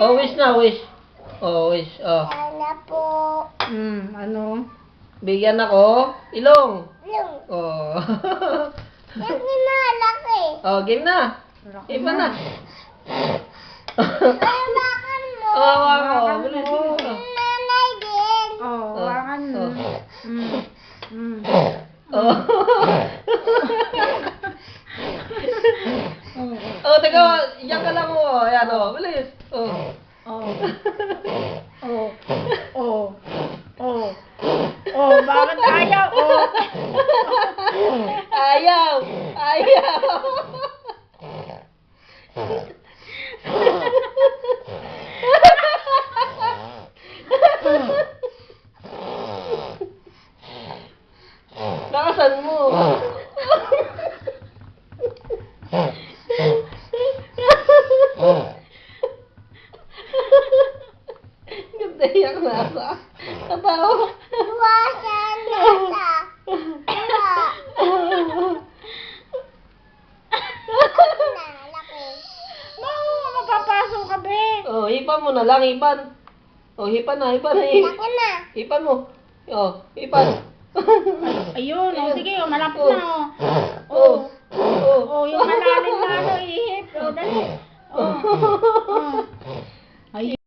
Oh, wish na, wish. Oh, wish. Oh. Sana po. Ano? Bigyan ako. Ilong. Yung. Oh. Yung ginalaki. Oh, game na. Iba na. Hawakan mo. Oh, hawakan mo. Hawakan Bilis, mo. bilis. Oh. Nanay din. Hawakan mo. Oh. Oh, teka, iyak ka lang mo. Ayan, oh, bilis. Oh. Bakit ayaw? Ayaw! Ayaw! Nakasan mo. Ganda iyak na sa katawa. Iwasan nasa. Nalaki. Mapapasok ka, be. Oh, hipan mo na lang, hipan. Oh, hipan na, hipan na. Laki na. Hipan mo. Oh, hipan. Ayun, sige, malapit Oh. na, Oh. Oh. yung malalim na, ihip. Dali.